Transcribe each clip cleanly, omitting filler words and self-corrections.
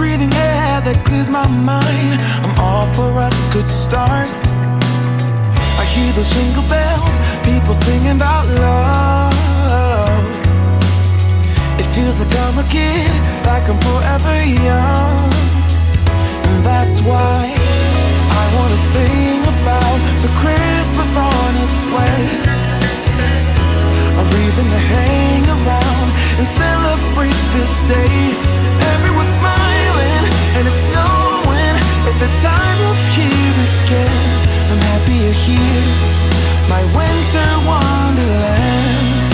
breathing air that clears my mind. I'm all for a good start. I hear those jingle bells, people singing about love. It feels like I'm a kid, like I'm forever young. And that's why I wanna sing about the Christmas on its way. A reason to hang around and celebrate this day. Everyone's smiling and it's snowing. It's the time of year again. I'm happy you're here, my winter wonderland.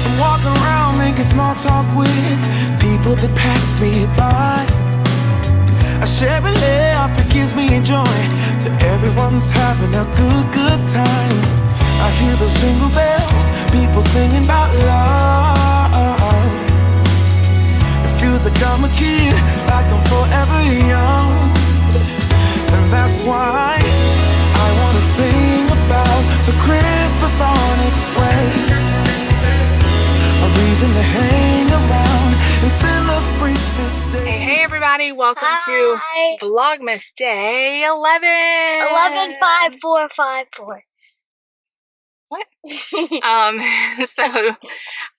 I'm walking around making small talk with people that pass me by. I share a laugh, it gives me joy that everyone's having a good time. I hear those jingle bells, people singing about love. It feels like I'm a kid, like I'm forever young. And that's why I wanna sing about the Christmas on its way. A reason to hang around and celebrate this day. Hey everybody, welcome to Vlogmas Day 11. 115454. What? So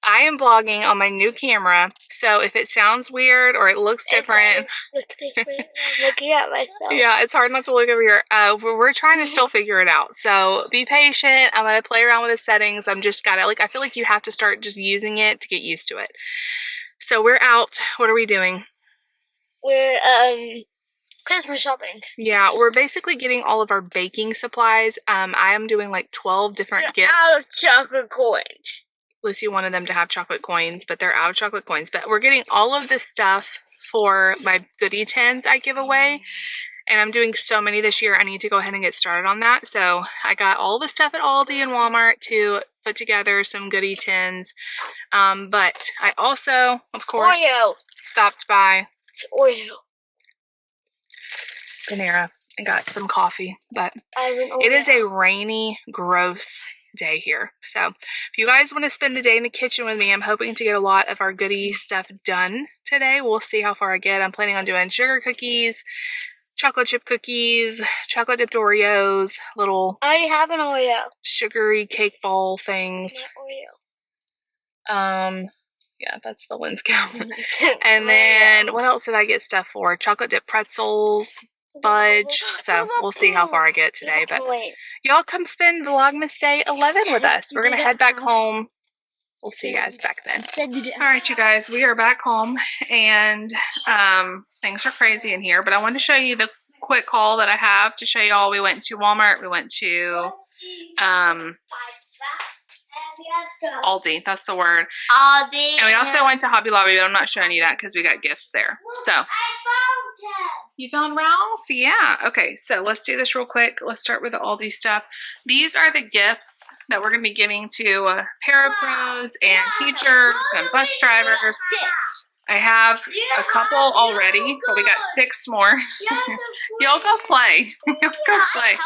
I am vlogging on my new camera. So if it sounds weird or it looks different, I'm looking at myself. yeah, it's hard not to look over here. We're trying to still figure it out. So be patient. I'm gonna play around with the settings. I'm just gotta I feel like you have to start just using it to get used to it. So we're out. What are we doing? We're Christmas shopping. Yeah, we're basically getting all of our baking supplies. I am doing like 12 different gifts. Out of chocolate coins. Lucy wanted them to have chocolate coins, but they're out of chocolate coins. But we're getting all of this stuff for my goodie tins I give away. And I'm doing so many this year, I need to go ahead and get started on that. So I got all the stuff at Aldi and Walmart to put together some goodie tins. But I also, of course, Oreo. stopped by It's Oreo. Panera and got some coffee. But I have an Oreo. it is a rainy, gross day here. So if you guys want to spend the day in the kitchen with me, I'm hoping to get a lot of our goodie stuff done today. We'll see how far I get. I'm planning on doing sugar cookies, chocolate chip cookies, chocolate dipped Oreos, little I already have an Oreo. sugary cake ball things. My Oreo. Yeah, that's the lens count. And then what else did I get stuff for? Chocolate dip pretzels, fudge. So we'll see how far I get today. But y'all come spend Vlogmas Day 11 with us. We're going to head back home. We'll see you guys back then. All right, you guys, we are back home and things are crazy in here. But I wanted to show you the quick haul that I have to show y'all. We went to Walmart. We went to Aldi, that's the word. Aldi. And we also went to Hobby Lobby, but I'm not showing you that because we got gifts there. So, you found Ralph? Yeah. Okay, so let's do this real quick. Let's start with the Aldi stuff. These are the gifts that we're going to be giving to parapros and teachers and bus drivers. I have a couple already, but we got 6 more. Y'all go play. Y'all go play.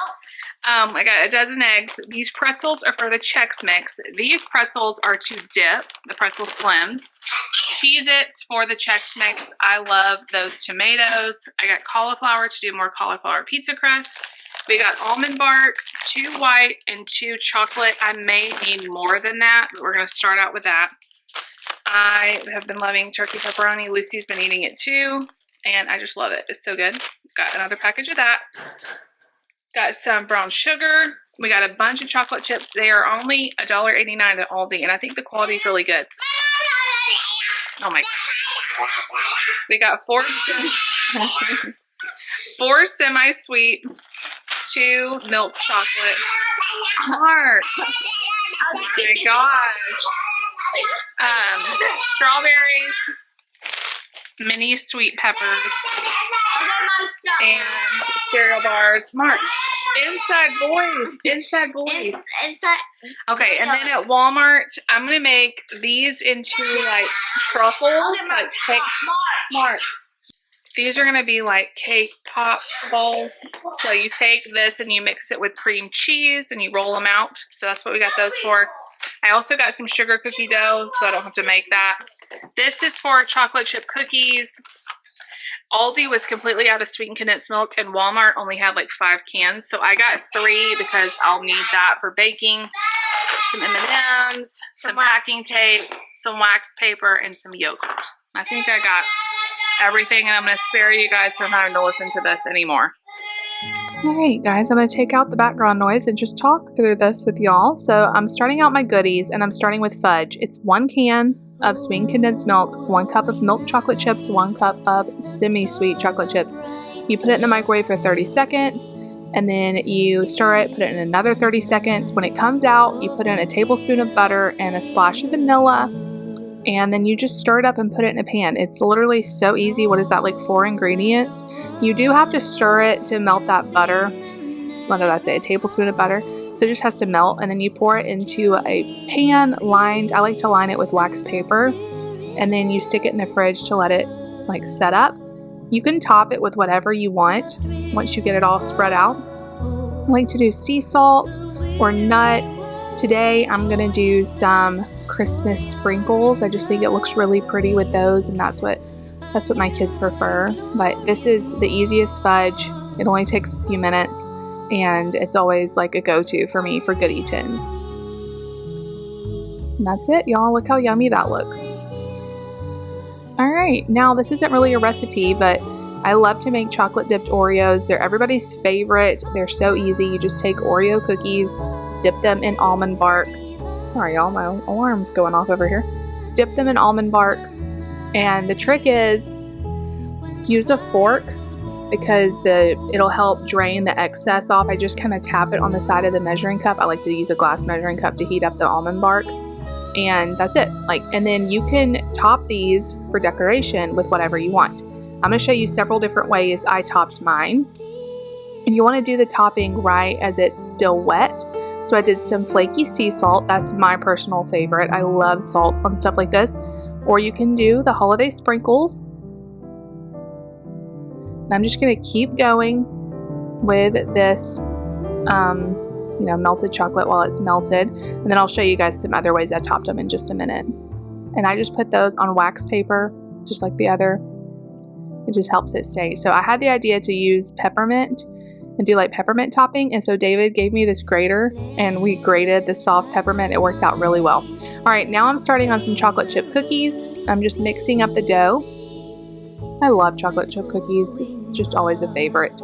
I got a dozen eggs. These pretzels are for the Chex Mix. These pretzels are to dip, the pretzel slims. Cheez-Its for the Chex Mix. I love those tomatoes. I got cauliflower to do more cauliflower pizza crust. We got almond bark, 2 white and 2 chocolate. I may need more than that, but we're going to start out with that. I have been loving turkey pepperoni. Lucy's been eating it too, and I just love it. It's so good. Got another package of that. Got some brown sugar. We got a bunch of chocolate chips. They are only $1.89 at Aldi, and I think the quality is really good. Oh my God. We got 4 semi-sweet, 2 milk chocolate. Mark. Oh my gosh. Strawberries, mini sweet peppers, and cereal bars. Mark, inside boys. Inside. Okay, and then at Walmart, I'm gonna make these into like truffle, like cake. Mark, these are gonna be like cake pop balls. So you take this and you mix it with cream cheese and you roll them out. So that's what we got those for. I also got some sugar cookie dough, so I don't have to make that. This is for chocolate chip cookies. Aldi was completely out of sweetened condensed milk, and Walmart only had like 5 cans. So I got 3 because I'll need that for baking. Some M&Ms, some packing tape, some wax paper, and some yogurt. I think I got everything, and I'm going to spare you guys from having to listen to this anymore. Alright guys, I'm going to take out the background noise and just talk through this with y'all. So I'm starting out my goodies, and I'm starting with fudge. It's 1 can of sweetened condensed milk, 1 cup of milk chocolate chips, 1 cup of semi-sweet chocolate chips. You put it in the microwave for 30 seconds, and then you stir it, put it in another 30 seconds. When it comes out, you put in a tablespoon of butter and a splash of vanilla, and then you just stir it up and put it in a pan. It's literally so easy. What is that, like 4 ingredients? You do have to stir it to melt that butter. What did I say? A tablespoon of butter. So it just has to melt, and then you pour it into a pan lined, I like to line it with wax paper, and then you stick it in the fridge to let it like set up. You can top it with whatever you want once you get it all spread out. I like to do sea salt or nuts. Today I'm gonna do some Christmas sprinkles. I just think it looks really pretty with those, and that's what my kids prefer. But this is the easiest fudge. It only takes a few minutes, and it's always like a go-to for me for goodie tins. And that's it, y'all. Look how yummy that looks. Alright, now this isn't really a recipe, but I love to make chocolate dipped Oreos. They're everybody's favorite. They're so easy. You just take Oreo cookies, dip them in almond bark. Sorry y'all, my alarm's going off over here. Dip them in almond bark, and the trick is use a fork because it'll help drain the excess off. I just kind of tap it on the side of the measuring cup. I like to use a glass measuring cup to heat up the almond bark. And that's it. And then you can top these for decoration with whatever you want. I'm going to show you several different ways I topped mine. And you want to do the topping right as it's still wet. So I did some flaky sea salt. That's my personal favorite. I love salt on stuff like this. Or you can do the holiday sprinkles. And I'm just going to keep going with this melted chocolate while it's melted, and then I'll show you guys some other ways I topped them in just a minute. And I just put those on wax paper just like the other. It just helps it stay. So I had the idea to use peppermint and do like peppermint topping, and so David gave me this grater and we grated the soft peppermint. It worked out really well. All right, now I'm starting on some chocolate chip cookies. I'm just mixing up the dough. I love chocolate chip cookies. It's just always a favorite.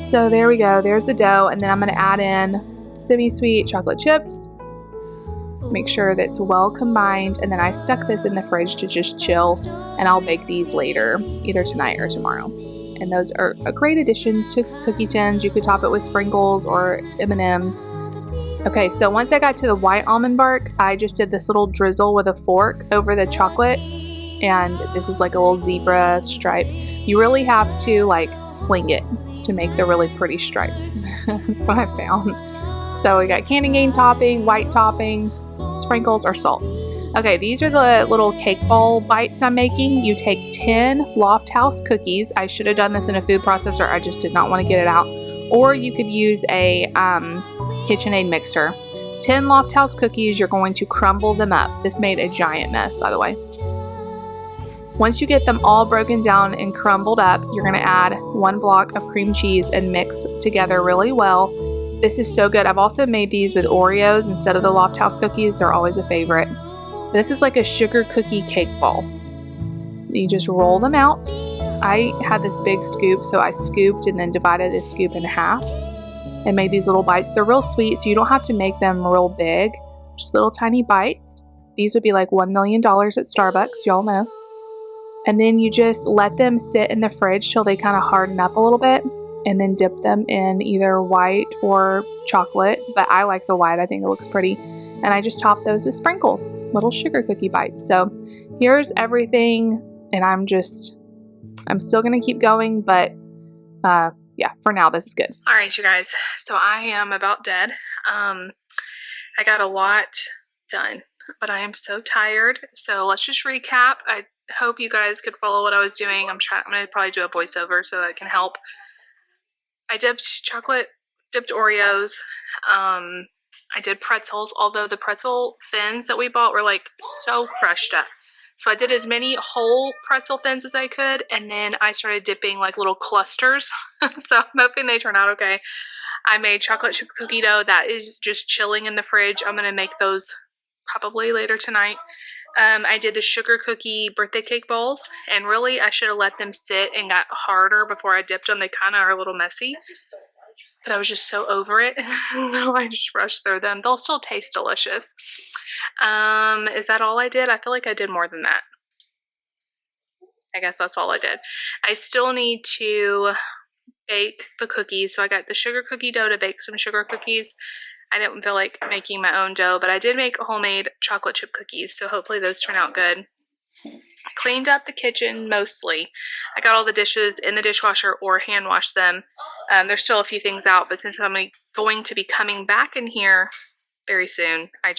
So there we go, there's the dough, and then I'm going to add in semi-sweet chocolate chips. Make sure that it's well combined, and then I stuck this in the fridge to just chill, and I'll bake these later, either tonight or tomorrow. And those are a great addition to cookie tins. You could top it with sprinkles or M&Ms. Okay, so once I got to the white almond bark, I just did this little drizzle with a fork over the chocolate, and this is like a little zebra stripe. You really have to like fling it to make the really pretty stripes. That's what I found. So we got candy cane topping, white topping, sprinkles, or salt. Okay, these are the little cake ball bites I'm making. You take 10 Loft House cookies. I should have done this in a food processor. I just did not want to get it out. Or you could use a KitchenAid mixer. 10 Loft House cookies, you're going to crumble them up. This made a giant mess, by the way. Once you get them all broken down and crumbled up, you're going to add 1 block of cream cheese and mix together really well. This is so good. I've also made these with Oreos instead of the Loft House cookies. They're always a favorite. This is like a sugar cookie cake ball. You just roll them out. I had this big scoop, so I scooped and then divided this scoop in half and made these little bites. They're real sweet, so you don't have to make them real big. Just little tiny bites. These would be like $1 million at Starbucks, y'all know. And then you just let them sit in the fridge till they kind of harden up a little bit, and then dip them in either white or chocolate, but I like the white. I think it looks pretty. And I just top those with sprinkles, little sugar cookie bites. So here's everything, and I'm still gonna keep going, but yeah, for now this is good. All right, you guys, so I am about dead. I got a lot done, but I am so tired. So let's just recap. I hope you guys could follow what I was doing. I'm gonna probably do a voiceover so that it can help. I dipped chocolate dipped Oreos I did pretzels, although the pretzel thins that we bought were like so crushed up. So I did as many whole pretzel thins as I could, and then I started dipping like little clusters. So I'm hoping they turn out okay. I made chocolate chip cookie dough that is just chilling in the fridge. I'm going to make those probably later tonight. I did the sugar cookie birthday cake balls, and really I should have let them sit and got harder before I dipped them. They kind of are a little messy, but I was just so over it. So I just rushed through them. They'll still taste delicious. Is that all I did? I feel like I did more than that. I guess that's all I did. I still need to bake the cookies. So I got the sugar cookie dough to bake some sugar cookies. I didn't feel like making my own dough, but I did make homemade chocolate chip cookies. So hopefully those turn out good. I cleaned up the kitchen mostly. I got all the dishes in the dishwasher or hand washed them. There's still a few things out, but since I'm going to be coming back in here very soon, I'm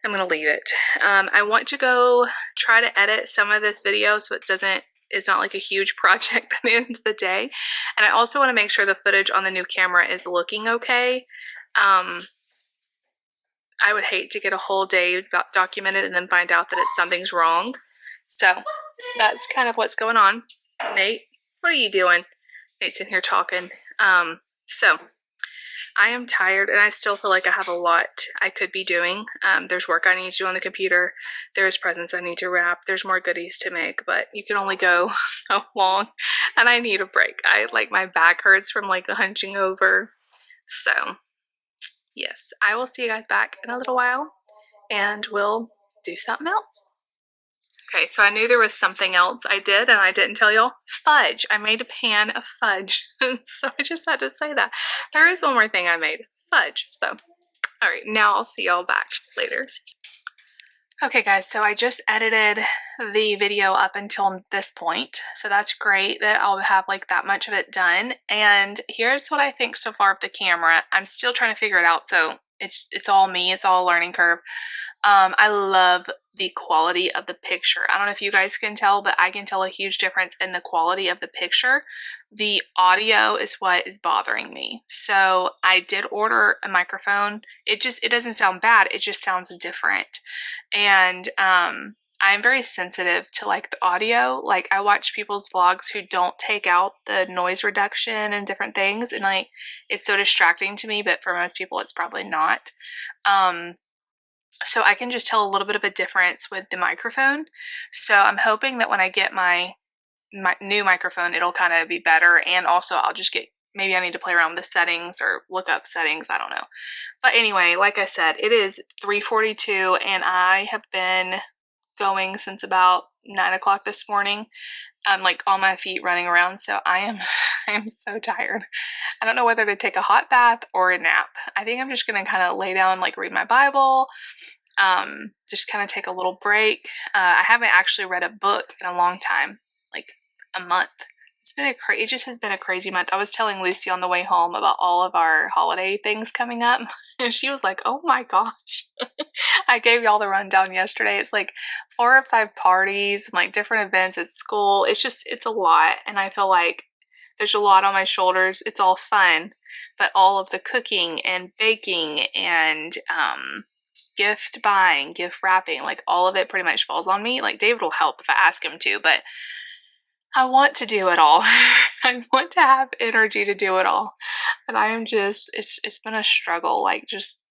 going to leave it. I want to go try to edit some of this video so it's not like a huge project at the end of the day. And I also want to make sure the footage on the new camera is looking okay. I would hate to get a whole day documented and then find out that something's wrong. So that's kind of what's going on. Nate, what are you doing? Nate's in here talking. So I am tired, and I still feel like I have a lot I could be doing. There's work I need to do on the computer. There's presents I need to wrap. There's more goodies to make, but you can only go so long, and I need a break. My back hurts from like the hunching over. So yes, I will see you guys back in a little while, and we'll do something else. Okay, so I knew there was something else I did, and I didn't tell y'all. Fudge. I made a pan of fudge. So I just had to say that. There is one more thing I made. Fudge. So, all right, now I'll see y'all back later. Okay, guys, so I just edited the video up until this point. So that's great that I'll have like that much of it done. And here's what I think so far of the camera. I'm still trying to figure it out, so it's all me. It's all a learning curve. I love the quality of the picture. I don't know if you guys can tell, but I can tell a huge difference in the quality of the picture. The audio is what is bothering me. So I did order a microphone. It doesn't sound bad. It just sounds different. And I'm very sensitive to like the audio. Like I watch people's vlogs who don't take out the noise reduction and different things, and like it's so distracting to me, but for most people it's probably not. So I can just tell a little bit of a difference with the microphone. So I'm hoping that when I get my new microphone, it'll kind of be better. And also I'll just maybe I need to play around with the settings or look up settings. I don't know. But anyway, like I said, it is 3:42 and I have been going since about 9 o'clock this morning. I'm like on my feet running around. So I am so tired. I don't know whether to take a hot bath or a nap. I think I'm just going to kind of lay down, like read my Bible, just kind of take a little break. I haven't actually read a book in a long time, like a month. It just has been a crazy month. I was telling Lucy on the way home about all of our holiday things coming up, and she was like, oh my gosh. I gave y'all the rundown yesterday. It's like 4 or 5 parties and like different events at school. It's a lot, and I feel like there's a lot on my shoulders. It's all fun, but all of the cooking and baking and gift buying, gift wrapping, like all of it pretty much falls on me. Like David will help if I ask him to, but I want to do it all. I want to have energy to do it all. And I am just, it's been a struggle. Like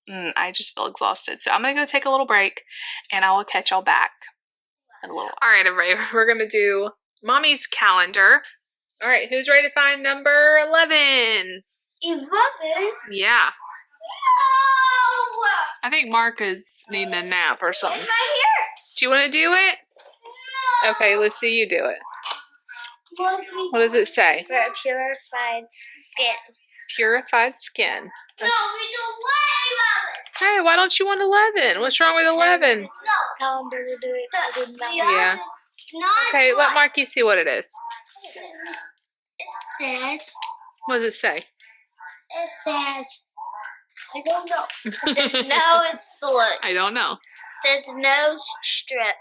I just feel exhausted. So I'm going to go take a little break and I will catch y'all back in a little while. All right, everybody, we're going to do Mommy's calendar. All right, who's ready to find number 11? 11? Yeah. No! I think Mark is needing a nap or something. It's right here. Do you want to do it? No. Okay, let's see you do it. What does it say? For purified skin. Purified skin. No, we do 11. Hey, why don't you want 11? What's wrong with 11? No. Calendar to do it. Yeah. Okay, let Marky see what it is. It says. What does it say? It says. I don't know. It says nose look. I don't know. It says nose strip.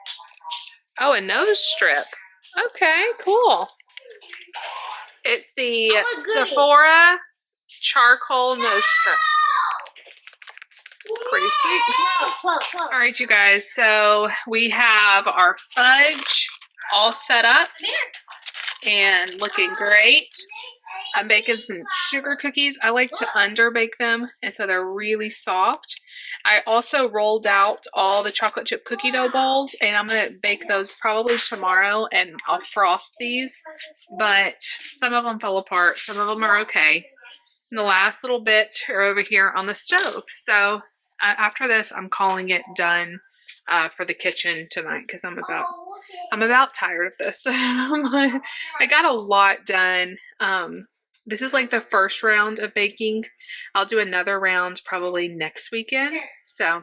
Oh, a nose strip. Okay, cool. It's the Sephora charcoal nose strip. Pretty sweet. Whoa. All right, you guys. So we have our fudge all set up and looking great. I'm baking some sugar cookies. I like to underbake them, and so they're really soft. I also rolled out all the chocolate chip cookie dough balls, and I'm going to bake those probably tomorrow, and I'll frost these. But some of them fell apart. Some of them are okay. And the last little bit are over here on the stove. So after this, I'm calling it done for the kitchen tonight because I'm about tired of this. I got a lot done. This is like the first round of baking. I'll do another round probably next weekend. So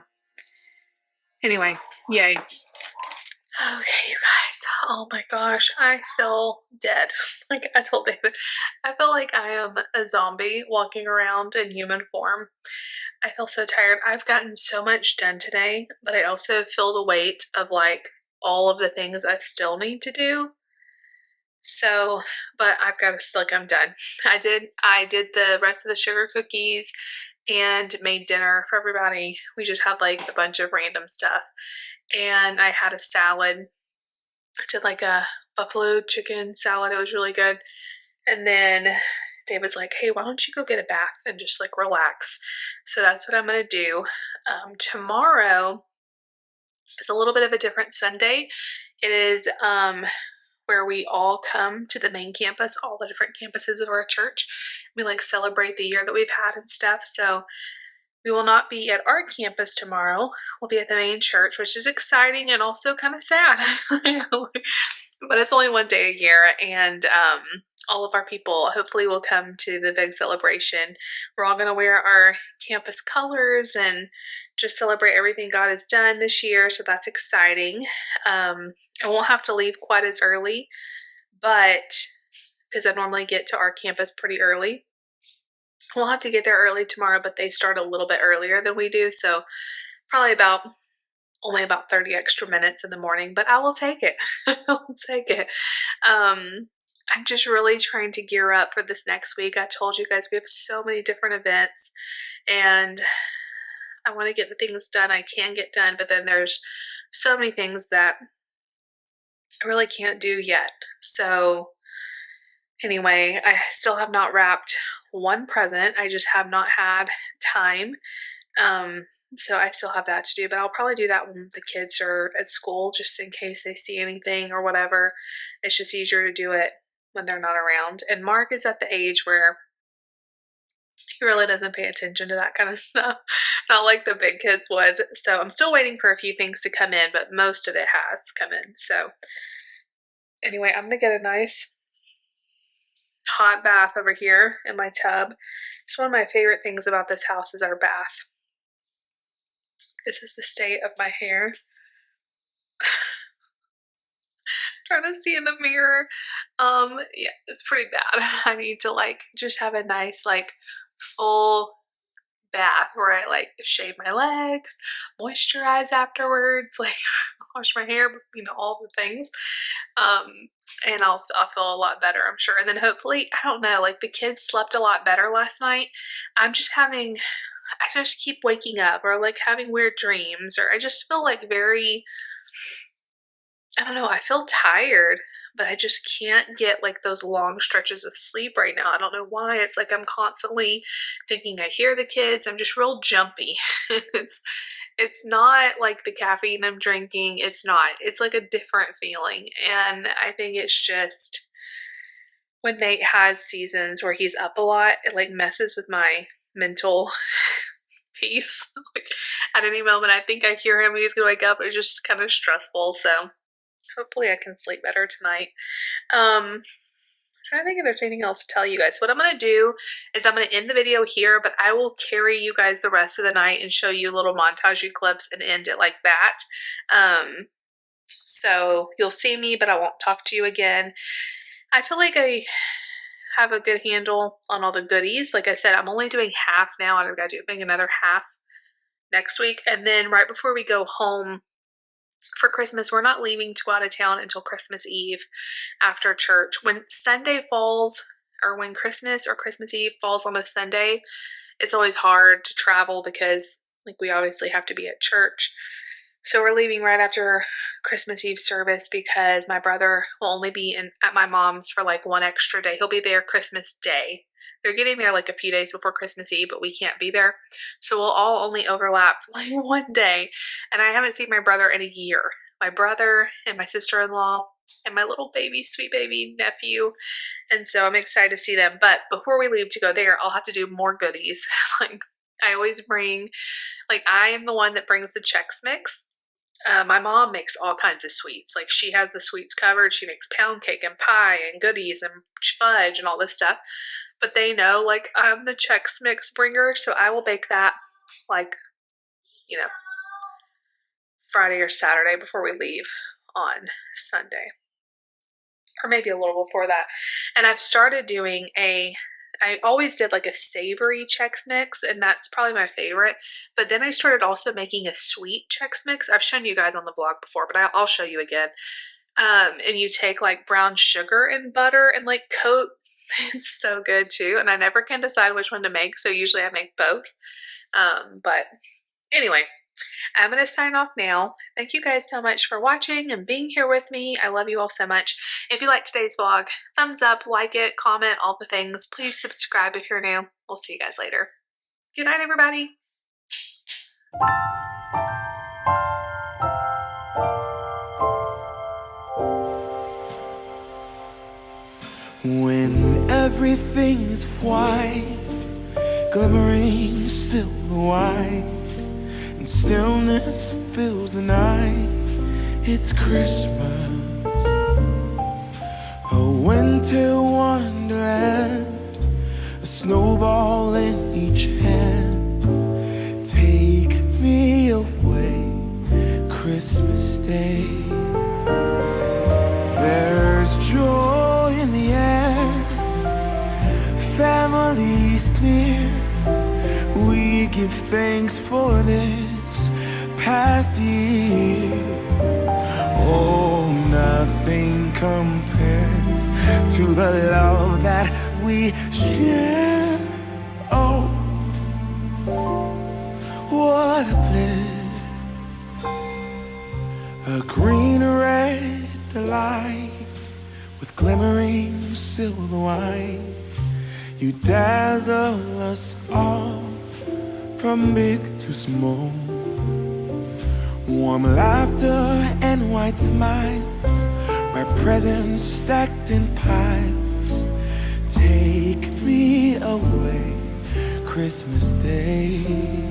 anyway, yay. Okay, you guys. Oh my gosh, I feel dead. Like I told David, I feel like I am a zombie walking around in human form. I feel so tired. I've gotten so much done today, but I also feel the weight of like all of the things I still need to do. So, but I've got to, like, I'm done. I did the rest of the sugar cookies and made dinner for everybody. We just had like a bunch of random stuff. And I had a salad. I did like a buffalo chicken salad. It was really good. And then Dave was like, hey, why don't you go get a bath and just like relax? So that's what I'm going to do. Tomorrow is a little bit of a different Sunday. It is where we all come to the main campus, all the different campuses of our church. We like celebrate the year that we've had and stuff. So we will not be at our campus tomorrow. We'll be at the main church, which is exciting and also kind of sad. But it's only one day a year, and all of our people hopefully will come to the big celebration. We're all going to wear our campus colors and just celebrate everything God has done this year, so that's exciting. I won't have to leave quite as early, but because I normally get to our campus pretty early. We'll have to get there early tomorrow, but they start a little bit earlier than we do, so probably only about 30 extra minutes in the morning, but I will take it. I'll take it. I'm just really trying to gear up for this next week. I told you guys we have so many different events, and I want to get the things done I can get done, but then there's so many things that I really can't do yet. So anyway, I still have not wrapped one present. I just have not had time. So I still have that to do, but I'll probably do that when the kids are at school, just in case they see anything or whatever. It's just easier to do it when they're not around. And Mark is at the age where he really doesn't pay attention to that kind of stuff, not like the big kids would. So I'm still waiting for a few things to come in, but most of it has come in. So anyway, I'm gonna get a nice hot bath over here in my tub. It's one of my favorite things about this house is our bath. This is the state of my hair. Trying to see in the mirror. Yeah, it's pretty bad. I need to like just have a nice like full bath where I like shave my legs, moisturize afterwards, like wash my hair, you know, all the things. And I'll feel a lot better, I'm sure. And then hopefully, I don't know, like the kids slept a lot better last night. I just keep waking up or like having weird dreams, or I just feel like I don't know, I feel tired, but I just can't get like those long stretches of sleep right now. I don't know why. It's like I'm constantly thinking I hear the kids. I'm just real jumpy. It's not like the caffeine I'm drinking. It's not. It's like a different feeling. And I think it's just when Nate has seasons where he's up a lot, it like messes with my mental peace. Like at any moment I think I hear him, he's gonna wake up. It's just kind of stressful. So hopefully I can sleep better tonight. I'm trying to think if there's anything else to tell you guys. What I'm going to do is I'm going to end the video here, but I will carry you guys the rest of the night and show you little montage clips and end it like that. So you'll see me, but I won't talk to you again. I feel like I have a good handle on all the goodies. Like I said, I'm only doing half now, and I've got to do another half next week. And then right before we go home for Christmas, we're not leaving to go out of town until Christmas Eve after church. When Sunday falls, or when Christmas or Christmas Eve falls on a Sunday, it's always hard to travel because Like, we obviously have to be at church. So we're leaving right after Christmas Eve service because my brother will only be at my mom's for like one extra day. He'll be there Christmas Day. They're getting there like a few days before Christmas Eve, but we can't be there. So we'll all only overlap for like one day. And I haven't seen my brother in a year. My brother and my sister-in-law and my little baby, sweet baby nephew. And so I'm excited to see them. But before we leave to go there, I'll have to do more goodies. Like, I always bring, like, I am the one that brings the Chex Mix. My mom makes all kinds of sweets. Like, she has the sweets covered. She makes pound cake and pie and goodies and fudge and all this stuff. But they know, like, I'm the Chex Mix bringer, so I will bake that, like, you know, Friday or Saturday before we leave on Sunday. Or maybe a little before that. And I've started doing I always did like a savory Chex Mix, and that's probably my favorite. But then I started also making a sweet Chex Mix. I've shown you guys on the vlog before, but I'll show you again. And you take like brown sugar and butter and like coat. It's so good too. And I never can decide which one to make, so usually I make both. But anyway, I'm going to sign off now. Thank you guys so much for watching and being here with me. I love you all so much. If you liked today's vlog, thumbs up, like it, comment, all the things. Please subscribe if you're new. We'll see you guys later. Good night, everybody. When everything is white, glimmering silver white, and stillness fills the night, it's Christmas, a winter wonderland, a snowball in each hand. Take me away, Christmas Day. There's joy in the air, family's near. We give thanks for this past year. Oh, nothing compares to the love that we share. Oh, what a bliss. A green red delight with glimmering silver white. You dazzle us all from big to small. Warm laughter and white smiles, red presents stacked in piles. Take me away, Christmas Day.